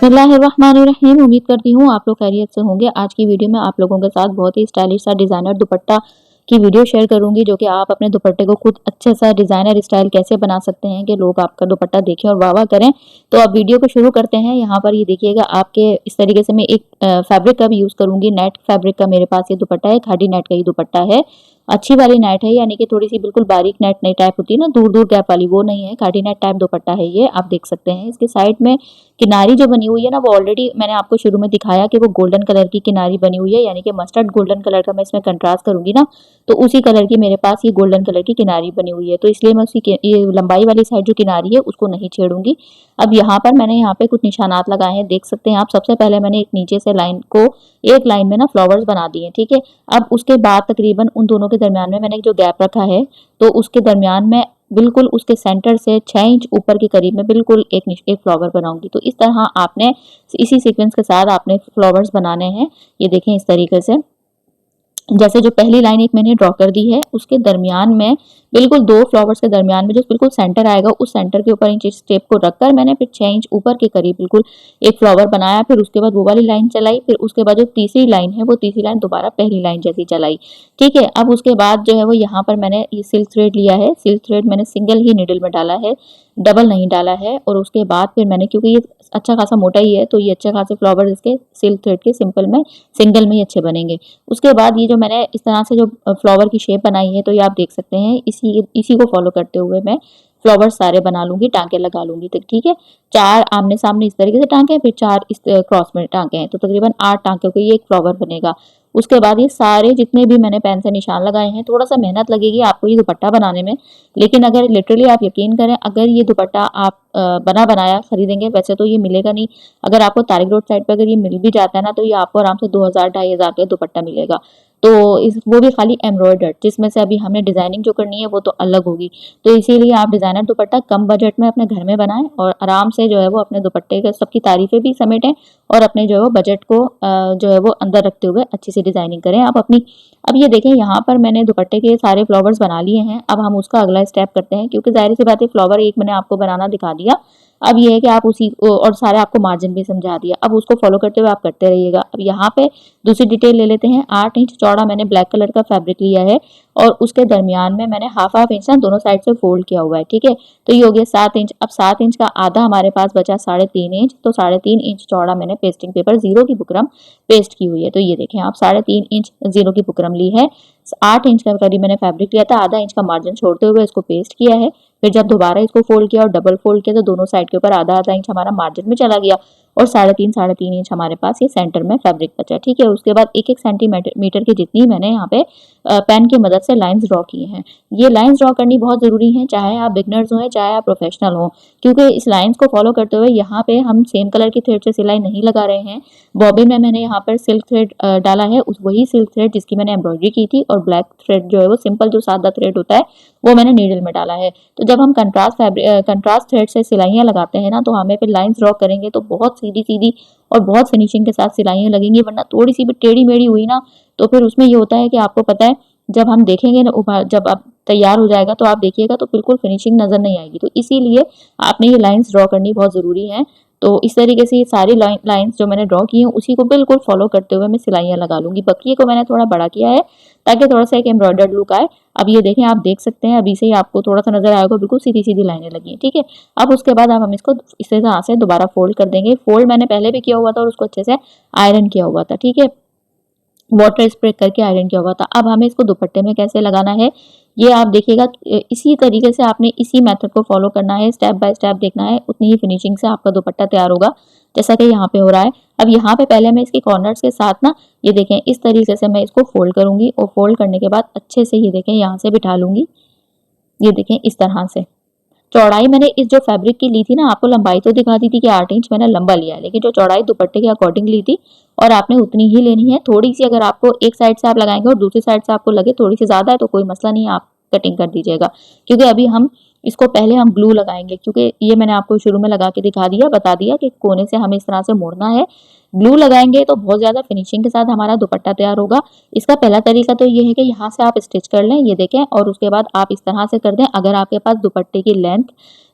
बिस्मिल्लाहिर्रहमानिर्रहीम। उम्मीद करती हूँ आप लोग खैरियत से होंगे। आज की वीडियो में आप लोगों के साथ बहुत ही स्टाइलिश सा डिज़ाइनर दुपट्टा की वीडियो शेयर करूंगी, जो कि आप अपने दुपट्टे को खुद अच्छे सा डिज़ाइनर स्टाइल कैसे बना सकते हैं कि लोग आपका दुपट्टा देखें और वाह वाह करें। तो अब वीडियो को शुरू करते हैं। यहाँ पर ये देखिएगा, आपके इस तरीके से मैं एक फैब्रिक का भी यूज़ करूंगी। नेट फैब्रिक का मेरे पास ये दुपट्टा है, खादी नेट का ही दुपट्टा है। अच्छी वाली नेट है, यानी कि थोड़ी सी बिल्कुल बारीक नेट नहीं टाइप होती है ना, दूर दूर गैप वाली, वो नहीं है। खादी नेट टाइप दुपट्टा है ये, आप देख सकते हैं। इसके साइड में किनारी जो बनी हुई है ना, वो ऑलरेडी मैंने आपको शुरू में दिखाया कि वो गोल्डन कलर की किनारी बनी हुई है, यानी कि मस्टर्ड गोल्डन कलर का मैं इसमें कंट्रास्ट करूंगी ना, तो उसी कलर की मेरे पास ये गोल्डन कलर की किनारी बनी हुई है। तो इसलिए मैं उसकी ये लंबाई वाली साइड जो किनारी है उसको नहीं छेड़ूंगी। अब यहाँ पर मैंने यहाँ पे कुछ निशानात लगाए हैं, देख सकते हैं आप। सबसे पहले मैंने एक नीचे से लाइन को एक लाइन में ना फ्लावर्स बना दिए, ठीक है। अब उसके बाद तकरीबन उन दोनों के दरमियान में मैंने जो गैप रखा है, तो उसके दरमियान में बिल्कुल उसके सेंटर से 6 इंच ऊपर के करीब में बिल्कुल एक फ्लावर बनाऊंगी। तो इस तरह आपने इसी सीक्वेंस के साथ आपने फ्लावर्स बनाने हैं। ये देखें इस तरीके से, जैसे जो पहली लाइन एक मैंने ड्रॉ कर दी है, उसके दरमियान में बिल्कुल दो फ्लावर्स के दरमियान में जो बिल्कुल सेंटर आएगा, उस सेंटर के ऊपर इंच स्टेप को रखकर मैंने फिर 6 इंच ऊपर के करीब बिल्कुल एक फ्लावर बनाया। फिर उसके बाद वो वाली लाइन चलाई, फिर उसके बाद जो तीसरी लाइन है, वो तीसरी लाइन दोबारा पहली लाइन जैसी चलाई, ठीक है। अब उसके बाद जो है वो यहाँ पर मैंने ये सिल्क थ्रेड लिया है। सिल्क थ्रेड मैंने सिंगल ही निडल में डाला है, डबल नहीं डाला है। और उसके बाद फिर मैंने, क्योंकि ये अच्छा खासा मोटा ही है, तो ये अच्छे खासे फ्लावर इसके सिल्क थ्रेड के सिंपल में सिंगल में ही अच्छे बनेंगे। उसके बाद ये जो मैंने इस तरह से जो फ्लावर की शेप बनाई है, तो ये आप देख सकते हैं, इसी को फॉलो करते हुए मैं फ्लावर सारे बना लूंगी, टांके लगा लूंगी। तो ठीक है, 4 आमने सामने इस तरीके से टांके, फिर 4 इस क्रॉस में टांके हैं, तो तकरीबन 8 टांके को ये एक फ्लावर बनेगा। उसके बाद ये सारे जितने भी मैंने पेन से निशान लगाए हैं, थोड़ा सा मेहनत लगेगी आपको ये दुपट्टा बनाने में, लेकिन अगर लिटरली आप यकीन करें, अगर ये दुपट्टा आप बना बनाया खरीदेंगे, वैसे तो ये मिलेगा नहीं। अगर आपको तारिक रोड साइड पे अगर ये मिल भी जाता है ना, तो ये आपको आराम से 2000-2500 का दुपट्टा मिलेगा। तो वो भी खाली एम्ब्रॉयडर्ड, जिसमें से अभी हमने डिजाइनिंग जो करनी है वो तो अलग होगी। तो इसीलिए आप डिजाइनर दुपट्टा कम बजट में अपने घर में बनाएं और आराम से जो है वो अपने दुपट्टे के सबकी तारीफें भी समेटें और अपने जो है वो बजट को जो है वो अंदर रखते हुए अच्छी सी डिजाइनिंग करें आप अपनी। अब ये देखें, यहाँ पर मैंने दुपट्टे के सारे फ्लावर्स बना लिए हैं। अब हम उसका अगला स्टेप करते हैं, क्योंकि जाहिर सी बात है फ्लावर एक मैंने आपको बनाना दिखा दिया। अब ये है कि आप उसी और सारे आपको मार्जिन भी समझा दिया, अब उसको फॉलो करते हुए आप करते रहिएगा। अब यहाँ पे दूसरी डिटेल ले लेते हैं। 8 इंच चौड़ा मैंने ब्लैक कलर का फैब्रिक लिया है और उसके दरमियान में मैंने हाफ इंच ना दोनों साइड से फोल्ड किया हुआ है, ठीक है। तो ये हो गया 7 इंच। अब 7 इंच का आधा हमारे पास बचा 3.5 इंच, तो 3.5 इंच चौड़ा मैंने पेस्टिंग पेपर जीरो की बुकरम पेस्ट की हुई है। तो ये देखें आप, 3.5 इंच जीरो की बुकरम ली है। 8 इंच का करीब मैंने फैब्रिक लिया था, आधा इंच का मार्जिन छोड़ते हुए इसको पेस्ट किया है। फिर जब दोबारा इसको फोल्ड किया और डबल फोल्ड किया, तो दोनों साइड के ऊपर आधा आधा इंच हमारा मार्जिन में चला गया और 3.5 इंच हमारे पास ये सेंटर में फैब्रिक बचा, ठीक है। उसके बाद 1-1 सेंटीमीटर की जितनी मैंने यहाँ पे पेन की मदद से लाइंस ड्रॉ की हैं। ये लाइंस ड्रॉ करनी बहुत जरूरी है, चाहे आप बिगनर्स हो चाहे आप प्रोफेशनल हो, क्योंकि इस लाइंस को फॉलो करते हुए यहाँ पे हम सेम कलर की थ्रेड से सिलाई नहीं लगा रहे हैं। बॉबिन में मैंने यहाँ पर सिल्क थ्रेड डाला है, वही सिल्क थ्रेड जिसकी मैंने एम्ब्रॉयडरी की थी, और ब्लैक थ्रेड जो है वो सिंपल जो सादा थ्रेड होता है वो मैंने नीडल में डाला है। तो जब हम कंट्रास्ट थ्रेड से सिलाइयाँ लगाते हैं ना, तो हमें फिर लाइंस ड्रॉ करेंगे तो बहुत सीधी सीधी और बहुत फिनिशिंग के साथ सिलाइयाँ लगेंगी, वरना थोड़ी सी भी टेढ़ी मेढ़ी हुई ना, तो फिर उसमें ये होता है कि आपको पता है, जब हम देखेंगे ना, जब आप तैयार हो जाएगा तो आप देखिएगा तो बिल्कुल फिनिशिंग नजर नहीं आएगी। तो इसीलिए आपने ये लाइंस ड्रॉ करनी बहुत जरूरी है। तो इस तरीके से ये सारी लाइंस जो मैंने ड्रॉ की हैं, उसी को बिल्कुल फॉलो करते हुए मैं सिलाइयाँ लगा लूंगी। बकरी को मैंने थोड़ा बड़ा किया है ताकि थोड़ा सा एक एम्ब्रॉयडर्ड लुक आए। अब ये देखें, आप देख सकते हैं, अभी से ही आपको थोड़ा सा नजर आएगा, बिल्कुल सीधी सीधी लाइनें लगी हैं, ठीक है। अब उसके बाद अब हम इसको इस तरह से दोबारा फोल्ड कर देंगे। फोल्ड मैंने पहले भी किया हुआ था और उसको अच्छे से आयरन किया हुआ था, ठीक है, वाटर स्प्रे करके आयरन किया हुआ था। अब हमें इसको दुपट्टे में कैसे लगाना है, ये आप देखिएगा। इसी तरीके से आपने इसी मेथड को फॉलो करना है, स्टेप बाय स्टेप देखना है, उतनी ही फिनिशिंग से आपका दुपट्टा तैयार होगा, जैसा कि यहाँ पे हो रहा है। अब यहाँ पे पहले मैं इसके कॉर्नर्स के साथ ना, ये देखें, इस तरीके से मैं इसको फोल्ड करूंगी और फोल्ड करने के बाद अच्छे से ये देखें यहाँ से बिठा लूंगी। ये देखें इस तरह से। चौड़ाई मैंने इस जो फैब्रिक की ली थी ना, आपको लंबाई तो दिखा दी थी कि 8 इंच मैंने लंबा लिया है, लेकिन जो चौड़ाई दुपट्टे के अकॉर्डिंग ली थी और आपने उतनी ही लेनी है। थोड़ी सी अगर आपको एक साइड से आप लगाएंगे और दूसरी साइड से आपको लगे थोड़ी सी ज्यादा है, तो कोई मसला नहीं है, आप कटिंग कर दीजिएगा। क्योंकि अभी हम इसको पहले हम ग्लू लगाएंगे, क्योंकि ये मैंने आपको शुरू में लगा के दिखा दिया, बता दिया कि कोने से हमें इस तरह से मोड़ना है। ग्लू लगाएंगे तो बहुत ज़्यादा फिनिशिंग के साथ हमारा दुपट्टा तैयार होगा। इसका पहला तरीका तो ये है कि यहाँ से आप स्टिच कर लें, ये देखें, और उसके बाद आप इस तरह से कर दें। अगर आपके पास दुपट्टे की लेंथ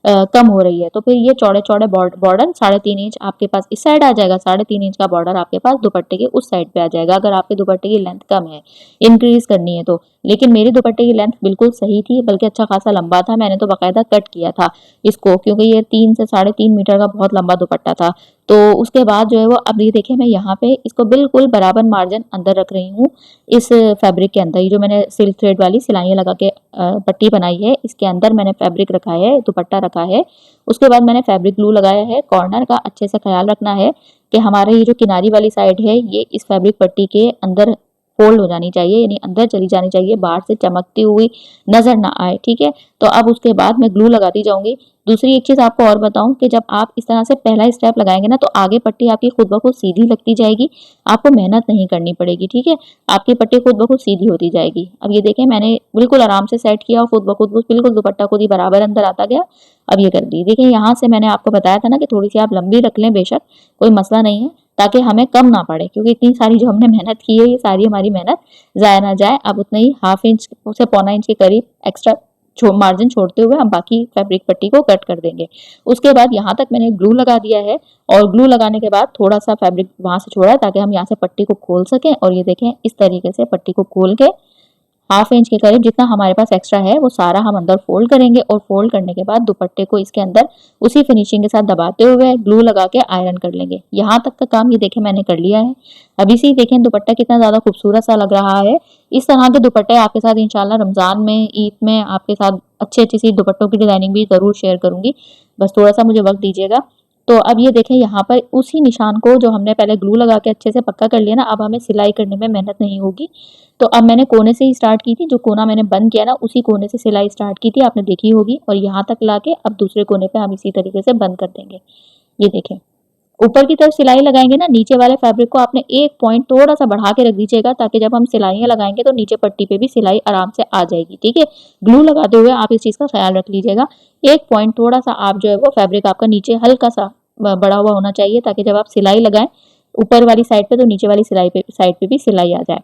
कम हो रही है तो फिर ये चौड़े चौड़े बॉर्डर 3.5 इंच आपके पास इस साइड आ जाएगा, 3.5 इंच का बॉर्डर आपके पास दुपट्टे के उस साइड पे आ जाएगा, अगर आपके दुपट्टे की लेंथ कम है, इंक्रीज करनी है तो। लेकिन मेरे दुपट्टे की लेंथ बिल्कुल सही थी, बल्कि अच्छा खासा लंबा था, मैंने तो बाकायदा कट किया था इसको, क्योंकि ये 3 से 3.5 मीटर का बहुत लंबा दुपट्टा था। तो उसके बाद जो है वो, अब ये देखें, मैं यहाँ पे इसको बिल्कुल बराबर मार्जिन अंदर रख रही हूँ इस फैब्रिक के अंदर। ये जो मैंने सिल्क थ्रेड वाली सिलाइयाँ लगा के पट्टी बनाई है, इसके अंदर मैंने फैब्रिक रखा है, दुपट्टा रखा है। उसके बाद मैंने फैब्रिक ग्लू लगाया है। कॉर्नर का अच्छे से ख्याल रखना है कि हमारे ये जो किनारी वाली साइड है ये इस फैब्रिक पट्टी के अंदर फोल्ड हो जानी चाहिए, यानी अंदर चली जानी चाहिए, बाहर से चमकती हुई नजर ना आए, ठीक है। तो अब उसके बाद मैं ग्लू लगाती जाऊंगी। दूसरी एक चीज आपको और बताऊं कि जब आप इस तरह से पहला स्टेप लगाएंगे ना तो आगे पट्टी आपकी खुद ब खुद सीधी लगती जाएगी, आपको मेहनत नहीं करनी पड़ेगी, ठीक है। आपकी पट्टी खुद ब खुद सीधी होती जाएगी। अब ये देखें, मैंने बिल्कुल आराम से सेट किया और खुद ब खुद बिल्कुल दुपट्टा खुद ही बराबर अंदर आता गया। अब ये कर दी, देखिए यहाँ से मैंने आपको बताया था ना कि थोड़ी सी आप लंबी रख लें, बेशक कोई मसला नहीं है, ताकि हमें कम ना पड़े, क्योंकि इतनी सारी जो हमने मेहनत की है ये सारी हमारी मेहनत जाया ना जाए। अब उतना ही 1/2 इंच से 1.25 इंच के करीब एक्स्ट्रा मार्जिन छोड़ते हुए हम बाकी फैब्रिक पट्टी को कट कर देंगे। उसके बाद यहाँ तक मैंने ग्लू लगा दिया है, और ग्लू लगाने के बाद थोड़ा सा फैब्रिक वहां से छोड़ा है ताकि हम यहाँ से पट्टी को खोल सकें। और ये देखें, इस तरीके से पट्टी को खोल के 1/2 इंच के करीब जितना हमारे पास एक्स्ट्रा है वो सारा हम अंदर फोल्ड करेंगे, और फोल्ड करने के बाद दुपट्टे को इसके अंदर उसी फिनिशिंग के साथ दबाते हुए ग्लू लगा के आयरन कर लेंगे। यहाँ तक का काम ये देखें मैंने कर लिया है। अभी से देखें दुपट्टा कितना ज्यादा खूबसूरत सा लग रहा है। इस तरह के दुपट्टे आपके साथ इंशाल्लाह रमजान में, ईद में आपके साथ अच्छी अच्छी सी दुपट्टों की डिजाइनिंग भी जरूर शेयर करूंगी, बस थोड़ा सा मुझे वक्त दीजिएगा। तो अब ये देखें, यहाँ पर उसी निशान को जो हमने पहले ग्लू लगा के अच्छे से पक्का कर लिया ना, अब हमें सिलाई करने में मेहनत नहीं होगी। तो अब मैंने कोने से ही स्टार्ट की थी, जो कोना मैंने बंद किया ना उसी कोने से सिलाई स्टार्ट की थी, आपने देखी होगी, और यहाँ तक लाके अब दूसरे कोने पे हम इसी तरीके से बंद कर देंगे। ये देखें, ऊपर की तरफ सिलाई लगाएंगे ना, नीचे वाले फैब्रिक को आपने एक पॉइंट थोड़ा सा बढ़ा के रख दीजिएगा, ताकि जब हम सिलाइयाँ लगाएंगे तो नीचे पट्टी पे भी सिलाई आराम से आ जाएगी, ठीक है। ग्लू लगाते हुए आप इस चीज का ख्याल रख लीजिएगा। एक पॉइंट थोड़ा सा आप जो है वो फैब्रिक आपका नीचे हल्का सा बड़ा हुआ होना चाहिए, ताकि जब आप सिलाई लगाएं ऊपर वाली साइड पे तो नीचे वाली साइड पे भी सिलाई आ जाए।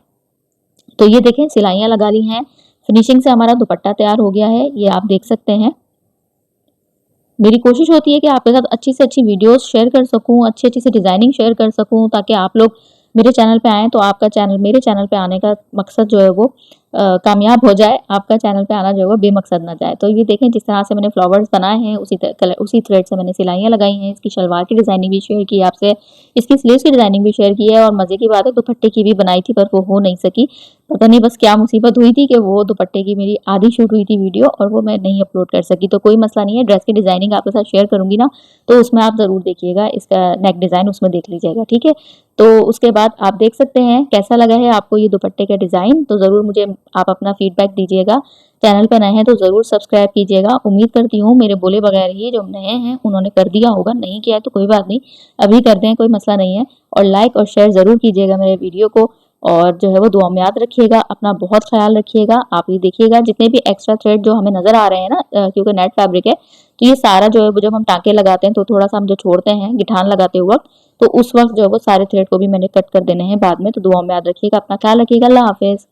तो ये देखें, सिलाइयाँ लगा ली हैं, फिनिशिंग से हमारा दुपट्टा तैयार हो गया है, ये आप देख सकते हैं। मेरी कोशिश होती है कि आपके साथ अच्छी से अच्छी वीडियोस शेयर कर सकूं, अच्छी अच्छी सी डिजाइनिंग शेयर कर सकूं, ताकि आप लोग मेरे चैनल पे आएँ तो आपका चैनल, मेरे चैनल पे आने का मकसद जो है वो कामयाब हो जाए, आपका चैनल पे आना जो है वो बेमकसद ना जाए। तो ये देखें, जिस तरह से मैंने फ्लावर्स बनाए हैं उसी थ्रेड से मैंने सिलाइयाँ लगाई हैं। इसकी शलवार की डिजाइनिंग भी शेयर की आपसे, इसकी स्लीव्स की डिजाइनिंग भी शेयर की है, और मजे की बात है दुपट्टे की भी बनाई थी, पर वो हो नहीं सकी। पता नहीं बस क्या मुसीबत हुई थी कि वो दुपट्टे की मेरी आधी शूट हुई थी वीडियो, और वो मैं नहीं अपलोड कर सकी। तो कोई मसला नहीं है, ड्रेस की डिजाइनिंग आपके साथ शेयर करूंगी ना, तो उसमें आप जरूर देखिएगा, इसका नेक डिजाइन उसमें देख लीजिएगा, ठीक है। तो उसके बाद आप देख सकते हैं कैसा लगा है आपको ये दुपट्टे का डिजाइन। तो जरूर मुझे आप अपना फीडबैक दीजिएगा। चैनल पर नए हैं तो जरूर सब्सक्राइब कीजिएगा। उम्मीद करती हूँ मेरे बोले बगैर ही जो नए हैं उन्होंने कर दिया होगा, नहीं किया है तो कोई बात नहीं, अभी कर दें, कोई मसला नहीं है। और लाइक और शेयर जरूर कीजिएगा मेरे वीडियो को, और जो है वो दुआ में याद रखिएगा। अपना बहुत ख्याल रखिएगा। आप ये देखिएगा जितने भी एक्स्ट्रा थ्रेड जो हमें नजर आ रहे हैं ना, क्योंकि नेट फैब्रिक है तो ये सारा जो है वो जब हम टाँके लगाते हैं तो थोड़ा सा हम जो छोड़ते हैं गिठान लगाते वक्त, तो उस वक्त जो है वो सारे थ्रेड को भी मैंने कट कर देने हैं बाद में। तो दुआ में याद रखिएगा, अपना ख्याल रखिएगा। अल्लाह हाफिज।